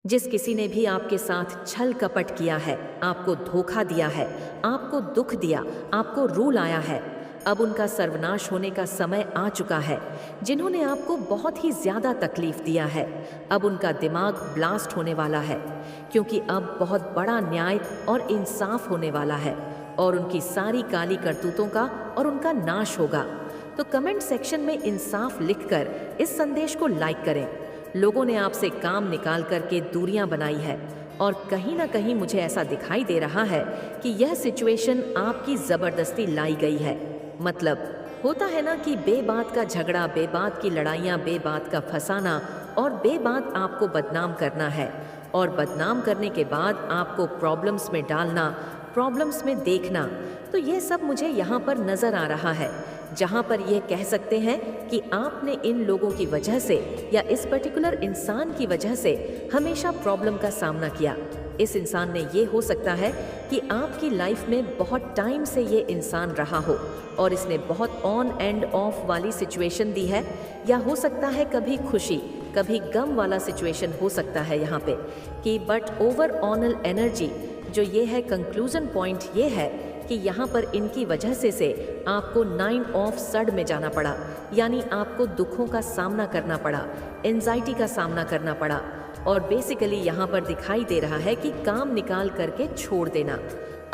जिस किसी ने भी आपके साथ छल कपट किया है, आपको धोखा दिया है, आपको दुख दिया, आपको रूल आया है, अब उनका सर्वनाश होने का समय आ चुका है। जिन्होंने आपको बहुत ही ज्यादा तकलीफ दिया है, अब उनका दिमाग ब्लास्ट होने वाला है, क्योंकि अब बहुत बड़ा न्याय और इंसाफ होने वाला है और उनकी सारी काली करतूतों का और उनका नाश होगा। तो कमेंट सेक्शन में इंसाफ लिखकर इस संदेश को लाइक करें। लोगों ने आपसे काम निकाल करके दूरियां बनाई है और कहीं ना कहीं मुझे ऐसा दिखाई दे रहा है कि यह सिचुएशन आपकी जबरदस्ती लाई गई है। मतलब होता है ना कि बेबात का झगड़ा, बेबात की लड़ाइयाँ, बेबात का फंसाना और बेबात आपको बदनाम करना है और बदनाम करने के बाद आपको प्रॉब्लम्स में डालना, प्रॉब्लम्स में देखना। तो ये सब मुझे यहाँ पर नज़र आ रहा है, जहाँ पर यह कह सकते हैं कि आपने इन लोगों की वजह से या इस पर्टिकुलर इंसान की वजह से हमेशा प्रॉब्लम का सामना किया। इस इंसान ने ये हो सकता है कि आपकी लाइफ में बहुत टाइम से ये इंसान रहा हो और इसने बहुत ऑन एंड ऑफ वाली सिचुएशन दी है, या हो सकता है कभी खुशी कभी गम वाला सिचुएशन हो सकता है यहाँ पे कि बट ओवरऑल एनर्जी जो ये है, कंक्लूजन पॉइंट ये है कि यहाँ पर इनकी वजह से आपको 9 ऑफ सड में जाना पड़ा, यानी आपको दुखों का सामना करना पड़ा, एंजाइटी का सामना करना पड़ा और बेसिकली यहाँ पर दिखाई दे रहा है कि काम निकाल करके छोड़ देना।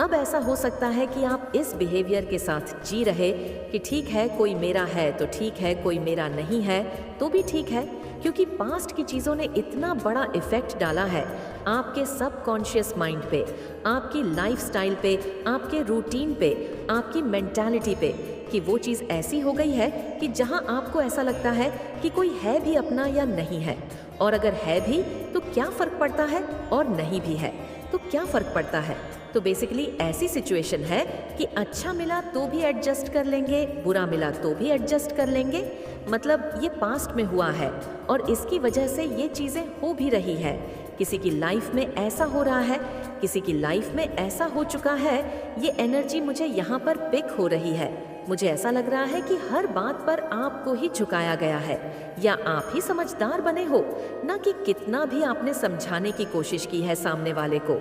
अब ऐसा हो सकता है कि आप इस बिहेवियर के साथ जी रहे कि ठीक है कोई मेरा है तो ठीक है, कोई मेरा नहीं है तो भी ठीक है, क्योंकि पास्ट की चीज़ों ने इतना बड़ा इफेक्ट डाला है आपके सबकॉन्शियस माइंड पे, आपकी लाइफस्टाइल पे, आपके रूटीन पे, आपकी मेंटालिटी पे, कि वो चीज़ ऐसी हो गई है कि जहां आपको ऐसा लगता है कि कोई है भी अपना या नहीं है, और अगर है भी तो क्या फ़र्क पड़ता है और नहीं भी है तो क्या फ़र्क पड़ता है। तो बेसिकली ऐसी सिचुएशन है कि अच्छा मिला तो भी एडजस्ट कर लेंगे, बुरा मिला तो भी एडजस्ट कर लेंगे। मतलब ये पास्ट में हुआ है और इसकी वजह से ये चीज़ें हो भी रही है। किसी की लाइफ में ऐसा हो रहा है, किसी की लाइफ में ऐसा हो चुका है। ये एनर्जी मुझे यहाँ पर पिक हो रही है। मुझे ऐसा लग रहा है कि हर बात पर आपको ही झुकाया गया है, या आप ही समझदार बने हो, ना कि कितना भी आपने समझाने की कोशिश की है सामने वाले को,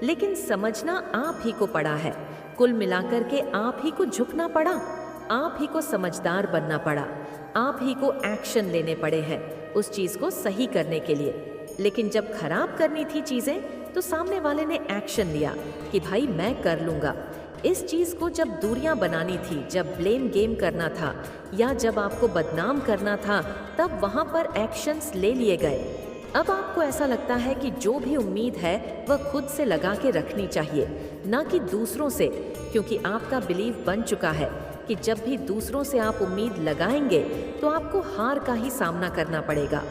लेकिन समझना आप ही को पड़ा है। कुल मिलाकर के आप ही को झुकना पड़ा, आप ही को समझदार बनना पड़ा, आप ही को एक्शन लेने पड़े हैं उस चीज़ को सही करने के लिए। लेकिन जब खराब करनी थी चीज़ें तो सामने वाले ने एक्शन लिया कि भाई मैं कर लूँगा। इस चीज़ को जब दूरियां बनानी थी, जब ब्लेम गेम करना था या जब आपको बदनाम करना था, तब वहाँ पर एक्शंस ले लिए गए। अब आपको ऐसा लगता है कि जो भी उम्मीद है वह खुद से लगा के रखनी चाहिए, ना कि दूसरों से, क्योंकि आपका बिलीव बन चुका है कि जब भी दूसरों से आप उम्मीद लगाएंगे तो आपको हार का ही सामना करना पड़ेगा।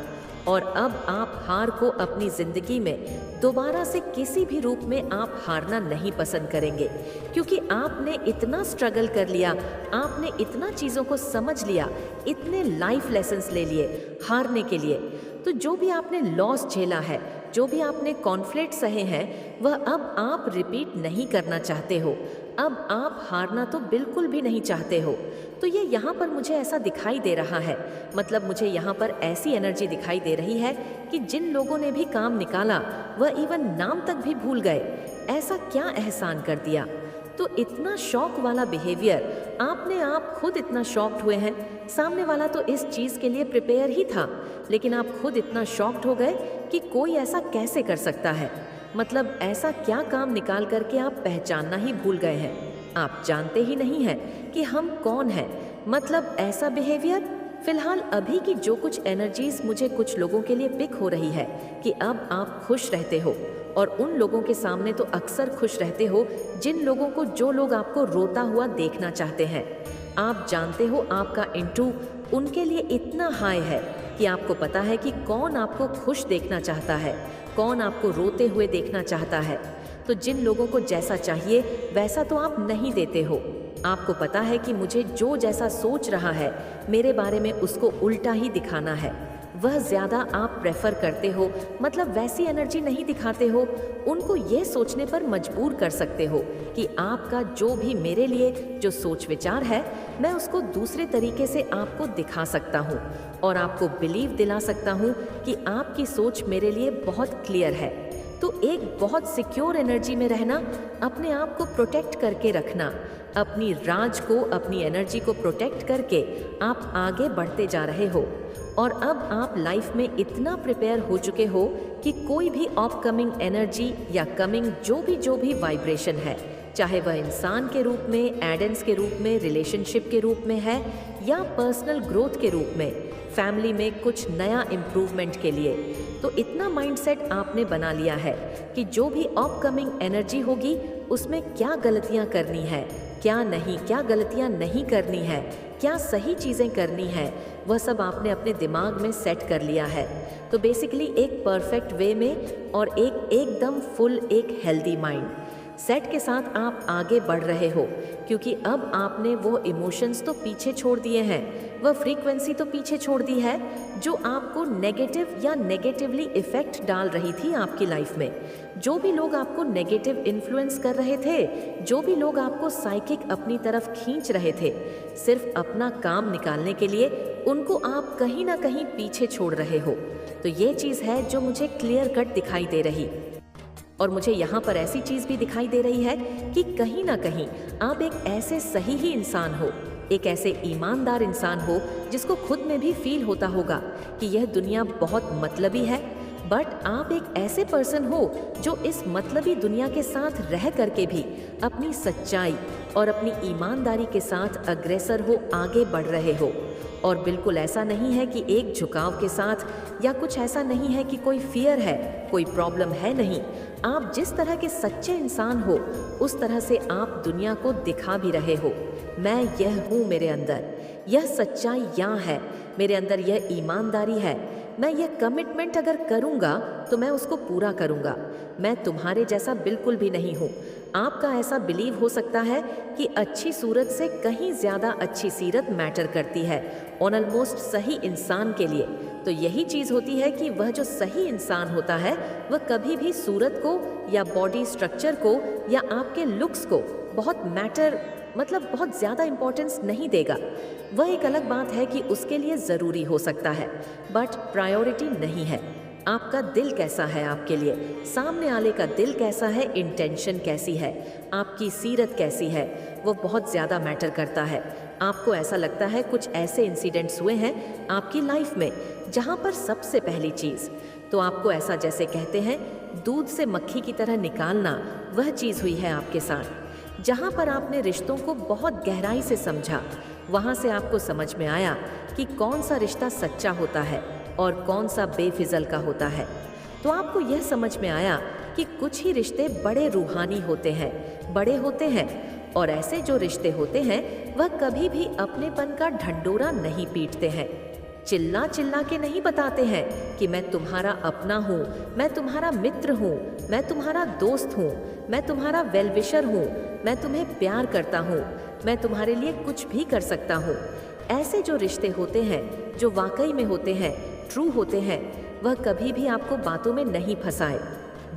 और अब आप हार को अपनी ज़िंदगी में दोबारा से किसी भी रूप में आप हारना नहीं पसंद करेंगे, क्योंकि आपने इतना स्ट्रगल कर लिया, आपने इतना चीज़ों को समझ लिया, इतने लाइफ लेसन्स ले लिए हारने के लिए। तो जो भी आपने लॉस झेला है, जो भी आपने कॉन्फ्लिक्ट सहे हैं, वह अब आप रिपीट नहीं करना चाहते हो। अब आप हारना तो बिल्कुल भी नहीं चाहते हो। तो ये यहाँ पर मुझे ऐसा दिखाई दे रहा है, मतलब मुझे यहाँ पर ऐसी एनर्जी दिखाई दे रही है कि जिन लोगों ने भी काम निकाला वह इवन नाम तक भी भूल गए। ऐसा क्या एहसान कर दिया। तो इतना शौक वाला बिहेवियर, आपने आप खुद इतना शॉक्ड हुए हैं, सामने वाला तो इस चीज़ के लिए प्रिपेयर ही था, लेकिन आप खुद इतना शॉक्ड हो गए कि कोई ऐसा कैसे कर सकता है। मतलब ऐसा क्या काम निकाल करके आप पहचानना ही भूल गए हैं, आप जानते ही नहीं हैं कि हम कौन हैं। मतलब ऐसा बिहेवियर। फिलहाल अभी की जो कुछ एनर्जीज मुझे कुछ लोगों के लिए पिक हो रही है कि अब आप खुश रहते हो, और उन लोगों के सामने तो अक्सर खुश रहते हो जिन लोगों को, जो लोग आपको रोता हुआ देखना चाहते हैं। आप जानते हो आपका इंटू उनके लिए इतना हाई है कि आपको पता है कि कौन आपको खुश देखना चाहता है, कौन आपको रोते हुए देखना चाहता है। तो जिन लोगों को जैसा चाहिए वैसा तो आप नहीं देते हो। आपको पता है कि मुझे जो जैसा सोच रहा है मेरे बारे में उसको उल्टा ही दिखाना है। वह ज़्यादा आप प्रेफर करते हो, मतलब वैसी एनर्जी नहीं दिखाते हो, उनको ये सोचने पर मजबूर कर सकते हो कि आपका जो भी मेरे लिए जो सोच विचार है, मैं उसको दूसरे तरीके से आपको दिखा सकता हूँ और आपको बिलीव दिला सकता हूँ कि आपकी सोच मेरे लिए बहुत क्लियर है। तो एक बहुत सिक्योर एनर्जी में रहना, अपने आप को प्रोटेक्ट करके रखना, अपनी राज को, अपनी एनर्जी को प्रोटेक्ट करके आप आगे बढ़ते जा रहे हो। और अब आप लाइफ में इतना प्रिपेयर हो चुके हो कि कोई भी अपकमिंग एनर्जी या कमिंग जो भी वाइब्रेशन है, चाहे वह इंसान के रूप में, एडेंस के रूप में, रिलेशनशिप के रूप में है या पर्सनल ग्रोथ के रूप में, फैमिली में कुछ नया इम्प्रूवमेंट के लिए, तो इतना माइंडसेट आपने बना लिया है कि जो भी अपकमिंग एनर्जी होगी उसमें क्या गलतियां करनी है, क्या नहीं, क्या गलतियां नहीं करनी है, क्या सही चीज़ें करनी है, वह सब आपने अपने दिमाग में सेट कर लिया है। तो बेसिकली एक परफेक्ट वे में और एकदम फुल एक हेल्दी माइंड सेट के साथ आप आगे बढ़ रहे हो, क्योंकि अब आपने वो इमोशंस तो पीछे छोड़ दिए हैं, वह फ्रीक्वेंसी तो पीछे छोड़ दी है जो आपको नेगेटिव या नेगेटिवली इफेक्ट डाल रही थी आपकी लाइफ में। जो भी लोग आपको नेगेटिव इन्फ्लुएंस कर रहे थे, जो भी लोग आपको साइकिक अपनी तरफ खींच रहे थे, सिर्फ अपना काम निकालने के लिए, उनको आप कहीं ना कहीं पीछे छोड़ रहे हो। तो ये चीज़ है जो मुझे क्लियर कट दिखाई दे रही। और मुझे यहाँ पर ऐसी चीज़ भी दिखाई दे रही है कि कहीं ना कहीं आप एक ऐसे सही ही इंसान हो, एक ऐसे ईमानदार इंसान हो जिसको खुद में भी फील होता होगा कि यह दुनिया बहुत मतलबी है, बट आप एक ऐसे पर्सन हो जो इस मतलबी दुनिया के साथ रह करके भी अपनी सच्चाई और अपनी ईमानदारी के साथ अग्रेसर हो, आगे बढ़ रहे हो। और बिल्कुल ऐसा नहीं है कि एक झुकाव के साथ, या कुछ ऐसा नहीं है कि कोई फियर है, कोई प्रॉब्लम है, नहीं। आप जिस तरह के सच्चे इंसान हो उस तरह से आप दुनिया को दिखा भी रहे हो। मैं यह हूँ, मेरे अंदर यह सच्चाई यहाँ है, मेरे अंदर यह ईमानदारी है, मैं यह कमिटमेंट अगर करूँगा तो मैं उसको पूरा करूँगा। मैं तुम्हारे जैसा बिल्कुल भी नहीं हूँ। आपका ऐसा बिलीव हो सकता है कि अच्छी सूरत से कहीं ज़्यादा अच्छी सीरत मैटर करती है ऑन ऑलमोस्ट सही इंसान के लिए। तो यही चीज़ होती है कि वह जो सही इंसान होता है वह कभी भी सूरत को या बॉडी स्ट्रक्चर को या आपके लुक्स को बहुत मैटर, मतलब बहुत ज़्यादा इम्पोर्टेंस नहीं देगा। वह एक अलग बात है कि उसके लिए ज़रूरी हो सकता है, बट प्रायोरिटी नहीं है। आपका दिल कैसा है आपके लिए, सामने वाले का दिल कैसा है, इंटेंशन कैसी है, आपकी सीरत कैसी है, वो बहुत ज़्यादा मैटर करता है। आपको ऐसा लगता है कुछ ऐसे इंसिडेंट्स हुए हैं आपकी लाइफ में जहाँ पर सबसे पहली चीज़ तो आपको ऐसा, जैसे कहते हैं दूध से मक्खी की तरह निकालना, वह चीज़ हुई है आपके साथ। जहाँ पर आपने रिश्तों को बहुत गहराई से समझा, वहाँ से आपको समझ में आया कि कौन सा रिश्ता सच्चा होता है और कौन सा बेफिजल का होता है। तो आपको यह समझ में आया कि कुछ ही रिश्ते बड़े रूहानी होते हैं, बड़े होते हैं, और ऐसे जो रिश्ते होते हैं वह कभी भी अपनेपन का ढंडोरा नहीं पीटते हैं, चिल्ला चिल्ला के नहीं बताते हैं कि मैं तुम्हारा अपना हूँ, मैं तुम्हारा मित्र हूँ, मैं तुम्हारा दोस्त हूँ, मैं तुम्हारा वेलविशर हूँ, मैं तुम्हें प्यार करता हूँ, मैं तुम्हारे लिए कुछ भी कर सकता हूँ। ऐसे जो रिश्ते होते हैं, जो वाकई में होते हैं, ट्रू होते हैं, वह कभी भी आपको बातों में नहीं फंसाए।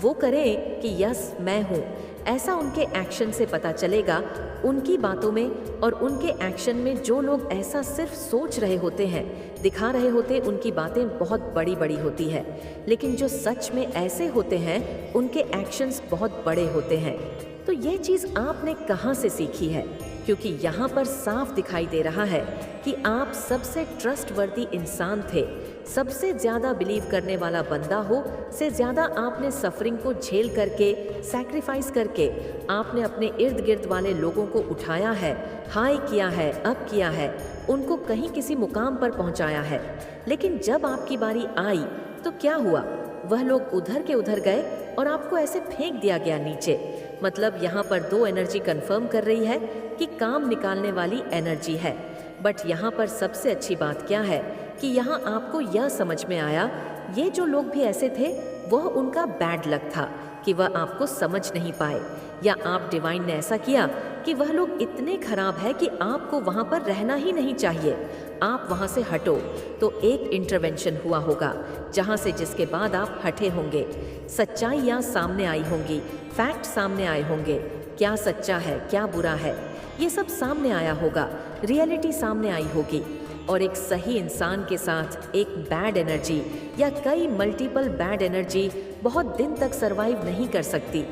वो करें कि यस मैं हूँ, ऐसा उनके एक्शन से पता चलेगा, उनकी बातों में और उनके एक्शन में। जो लोग ऐसा सिर्फ सोच रहे होते हैं, दिखा रहे होते, उनकी बातें बहुत बड़ी बड़ी होती है, लेकिन जो सच में ऐसे होते हैं उनके एक्शंस बहुत बड़े होते हैं। तो ये चीज़ आपने कहाँ से सीखी है? क्योंकि यहाँ पर साफ दिखाई दे रहा है कि आप सबसे ट्रस्टवर्दी इंसान थे, सबसे ज़्यादा बिलीव करने वाला बंदा हो से ज़्यादा आपने सफरिंग को झेल करके, सैक्रिफाइस करके आपने अपने इर्द गिर्द वाले लोगों को उठाया है, हाई किया है, अप किया है, उनको कहीं किसी मुकाम पर पहुंचाया है। लेकिन जब आपकी बारी आई तो क्या हुआ? वह लोग उधर के उधर गए और आपको ऐसे फेंक दिया गया नीचे। मतलब यहाँ पर दो एनर्जी कंफर्म कर रही है कि काम निकालने वाली एनर्जी है। बट यहाँ पर सबसे अच्छी बात क्या है कि यहाँ आपको यह समझ में आया, ये जो लोग भी ऐसे थे वह उनका बैड लक था कि वह आपको समझ नहीं पाए, या आप डिवाइन ने ऐसा किया कि वह लोग इतने खराब है कि आपको वहां पर रहना ही नहीं चाहिए, आप वहां से हटो, तो एक इंटरवेंशन हुआ होगा जहां से जिसके बाद आप हटे होंगे। सच्चाइयाँ सामने आई होंगी, फैक्ट सामने आए होंगे, क्या सच्चा है क्या बुरा है ये सब सामने आया होगा, रियलिटी सामने आई होगी। और एक सही इंसान के साथ एक बैड एनर्जी या कई मल्टीपल बैड एनर्जी बहुत दिन तक सरवाइव नहीं कर सकती।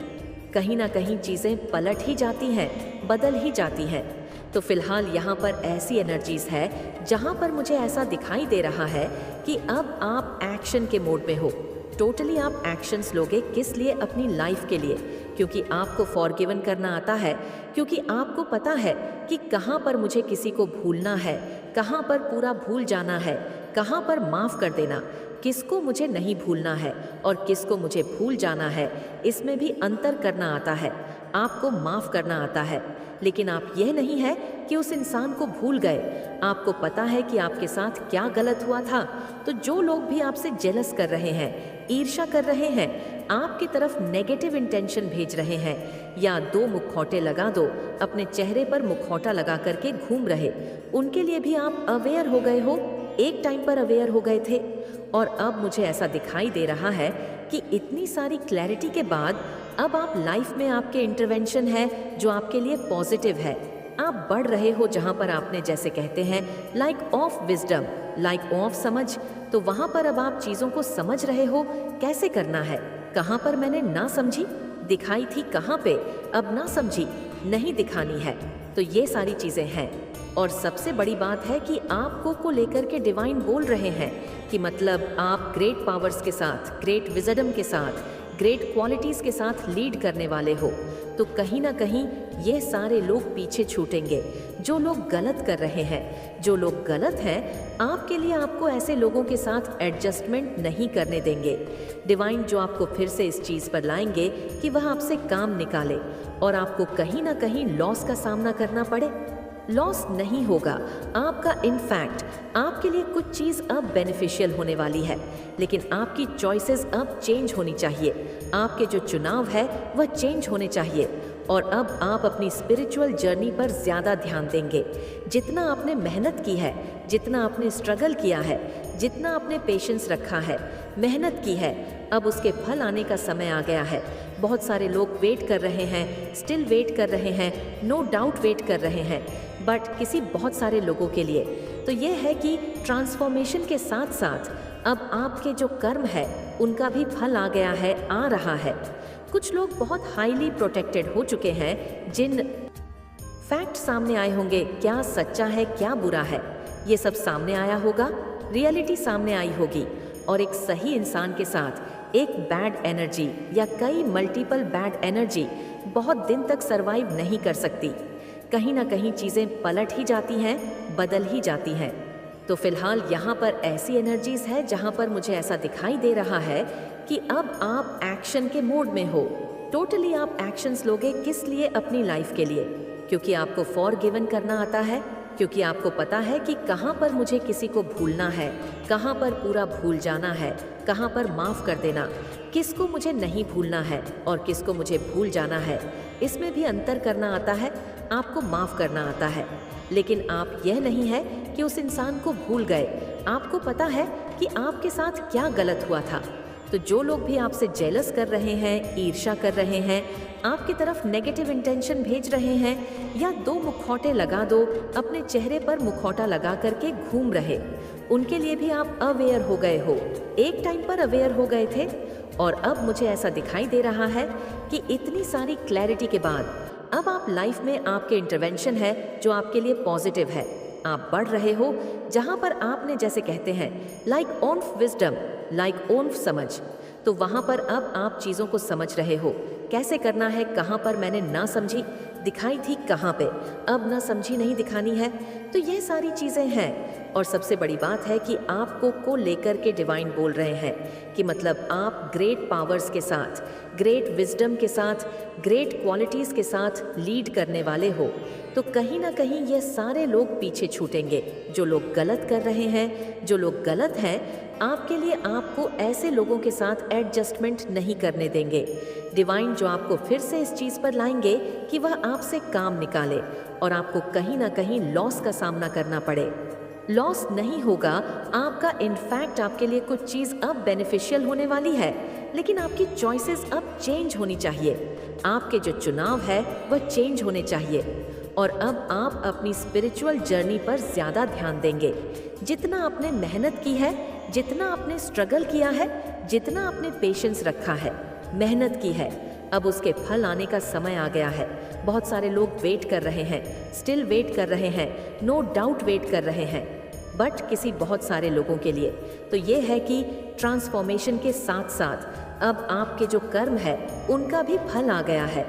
कहीं ना कहीं चीज़ें पलट ही जाती हैं, बदल ही जाती हैं। तो फिलहाल यहाँ पर ऐसी एनर्जीज है जहाँ पर मुझे ऐसा दिखाई दे रहा है कि अब आप एक्शन के मोड में हो। टोटली आप एक्शंस लोगे, किस लिए? अपनी लाइफ के लिए, क्योंकि आपको फॉरगिवन करना आता है, क्योंकि आपको पता है कि कहाँ पर मुझे किसी को भूलना है, कहाँ पर पूरा भूल जाना है, कहाँ पर माफ़ कर देना, किसको मुझे नहीं भूलना है और किसको मुझे भूल जाना है। इसमें भी अंतर करना आता है, आपको माफ़ करना आता है। लेकिन आप यह नहीं है कि उस इंसान को भूल गए, आपको पता है कि आपके साथ क्या गलत हुआ था। तो जो लोग भी आपसे जेलस कर रहे हैं, ईर्ष्या कर रहे हैं, आपकी तरफ नेगेटिव इंटेंशन भेज रहे हैं, या दो मुखौटे लगा दो, अपने चेहरे पर मुखौटा लगा करके घूम रहे, उनके लिए भी आप अवेयर हो गए हो, एक टाइम पर अवेयर हो गए थे। और अब मुझे ऐसा दिखाई दे रहा है कि इतनी सारी क्लैरिटी के बाद अब आप लाइफ में आपके इंटरवेंशन है जो आपके लिए पॉजिटिव है। आप बढ़ रहे हो जहाँ पर आपने, जैसे कहते हैं, like of wisdom, like of समझ, तो वहाँ पर अब आप चीज़ों को समझ रहे हो कैसे करना है। कहाँ पर मैंने ना समझी, दिखाई थी कहाँ पे, अब ना समझी नहीं दिखानी है। तो ये सारी चीज़ें हैं। और सबसे बड़ी बात है कि आपको को लेकर के डिवाइन बोल रहे हैं कि मतलब आप ग्रेट पावर्स के साथ, ग्रेट विजडम के साथ, ग्रेट क्वालिटीज़ के साथ लीड करने वाले हो। तो कहीं ना कहीं ये सारे लोग पीछे छूटेंगे जो लोग गलत कर रहे हैं। जो लोग गलत हैं, आपके लिए आपको ऐसे लोगों के साथ एडजस्टमेंट नहीं करने देंगे। डिवाइन जो आपको फिर से इस चीज़ पर लाएंगे कि वह आपसे काम निकाले और आपको कहीं ना कहीं लॉस का सामना करना पड़े। लॉस नहीं होगा आपका, इनफैक्ट आपके लिए कुछ चीज़ अब बेनिफिशियल होने वाली है। लेकिन आपकी चॉइसेस अब चेंज होनी चाहिए, आपके जो चुनाव है वह चेंज होने चाहिए। और अब आप अपनी स्पिरिचुअल जर्नी पर ज़्यादा ध्यान देंगे। जितना आपने मेहनत की है, जितना आपने स्ट्रगल किया है, जितना आपने पेशेंस रखा है, मेहनत की है, अब उसके फल आने का समय आ गया है। बहुत सारे लोग वेट कर रहे हैं, स्टिल वेट कर रहे हैं, नो डाउट वेट कर रहे हैं, बट किसी बहुत सारे लोगों के लिए तो यह है कि ट्रांसफॉर्मेशन के साथ साथ अब आपके जो कर्म है उनका भी फल आ गया है, आ रहा है। कुछ लोग बहुत हाईली प्रोटेक्टेड हो चुके हैं, जिन फैक्ट सामने आए होंगे, क्या सच्चा है क्या बुरा है, ये सब सामने आया होगा, रियलिटी सामने आई होगी। और एक सही इंसान के साथ एक बैड एनर्जी या कई मल्टीपल बैड एनर्जी बहुत दिन तक सरवाइव नहीं कर सकती। कहीं ना कहीं चीज़ें पलट ही जाती हैं, बदल ही जाती हैं। तो फिलहाल यहाँ पर ऐसी एनर्जीज है जहाँ पर मुझे ऐसा दिखाई दे रहा है कि अब आप एक्शन के मोड में हो। टोटली आप एक्शंस लोगे, किस लिए? अपनी लाइफ के लिए, क्योंकि आपको फॉरगिवन करना आता है, क्योंकि आपको पता है कि कहाँ पर मुझे किसी को भूलना है, कहाँ पर पूरा भूल जाना है, कहाँ पर माफ़ कर देना, किसको मुझे नहीं भूलना है और किसको मुझे भूल जाना है। इसमें भी अंतर करना आता है, आपको माफ़ करना आता है। लेकिन आप यह नहीं है कि उस इंसान को भूल गए, आपको पता है कि आपके साथ क्या गलत हुआ था। तो जो लोग भी आपसे जेलस कर रहे हैं, ईर्ष्या कर रहे हैं, आपकी तरफ नेगेटिव इंटेंशन भेज रहे हैं, या दो मुखौटे लगा दो, अपने चेहरे पर मुखौटा लगा करके घूम रहे, उनके लिए भी आप अवेयर हो गए हो, एक टाइम पर अवेयर हो गए थे। और अब मुझे ऐसा दिखाई दे रहा है कि इतनी सारी क्लैरिटी के बाद अब आप लाइफ में आपके इंटरवेंशन है जो आपके लिए पॉजिटिव है। आप बढ़ रहे हो जहाँ पर आपने, जैसे कहते हैं, like of wisdom, like of समझ, तो वहाँ पर अब आप चीज़ों को समझ रहे हो, कैसे करना है, कहाँ पर मैंने ना समझी, दिखाई थी कहाँ पे, अब ना समझी नहीं दिखानी है। तो ये सारी चीज़ें हैं। और सबसे बड़ी बात है कि आपको को लेकर के डिवाइन बोल रहे हैं कि मतलब आप ग्रेट पावर्स के साथ, ग्रेट विजडम के साथ, ग्रेट क्वालिटीज़ के साथ लीड करने वाले हो। तो कहीं ना कहीं ये सारे लोग पीछे छूटेंगे। जो लोग गलत कर रहे हैं, जो लोग गलत हैं, आपके लिए आपको ऐसे लोगों के साथ एडजस्टमेंट नहीं करने देंगे। डिवाइन जो आपको फिर से इस चीज़ पर लाएंगे कि वह आपसे काम निकाले और आपको कहीं ना कहीं लॉस का सामना करना पड़े। लॉस नहीं होगा आपका, इनफैक्ट आपके लिए कुछ चीज़ अब बेनिफिशियल होने वाली है, लेकिन आपकी चॉइसेस अब चेंज होनी चाहिए। आपके जो चुनाव है वह चेंज होने चाहिए और अब आप अपनी स्पिरिचुअल जर्नी पर ज़्यादा ध्यान देंगे। जितना आपने मेहनत की है, जितना आपने स्ट्रगल किया है, जितना आपने पेशेंस रखा है, मेहनत की है, अब उसके फल आने का समय आ गया है। बहुत सारे लोग वेट कर रहे हैं, स्टिल वेट कर रहे हैं, नो डाउट वेट कर रहे हैं, बट किसी बहुत सारे लोगों के लिए तो ये है कि ट्रांसफॉर्मेशन के साथ साथ अब आपके जो कर्म है उनका भी फल आ गया है,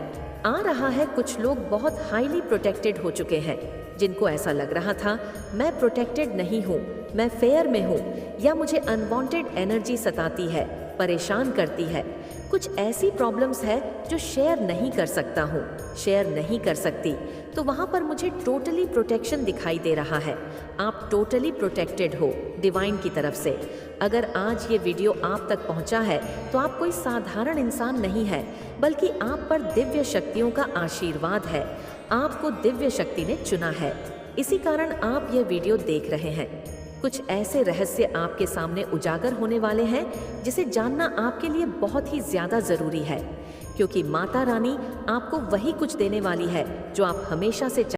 आ रहा है। कुछ लोग बहुत हाईली प्रोटेक्टेड हो चुके हैं, जिनको ऐसा लग रहा था मैं प्रोटेक्टेड नहीं हूँ, मैं फेयर में हूँ, या मुझे अनवांटेड एनर्जी सताती है, परेशान करती है। कुछ ऐसी प्रॉब्लम्स है जो शेयर नहीं कर सकता हूँ, शेयर नहीं कर सकती, तो वहाँ पर मुझे टोटली प्रोटेक्शन दिखाई दे रहा है। आप टोटली प्रोटेक्टेड हो डिवाइन की तरफ से। अगर आज ये वीडियो आप तक पहुँचा है तो आप कोई साधारण इंसान नहीं है, बल्कि आप पर दिव्य शक्तियों का आशीर्वाद है। आपको दिव्य शक्ति ने चुना है, इसी कारण आप ये वीडियो देख रहे हैं। कुछ ऐसे रहस्य आपके सामने उजागर होने वाले हैं जिसे जानना आपके लिए बहुत ही ज़्यादा ज़रूरी है, क्योंकि माता रानी आपको वही कुछ देने वाली है जो आप हमेशा से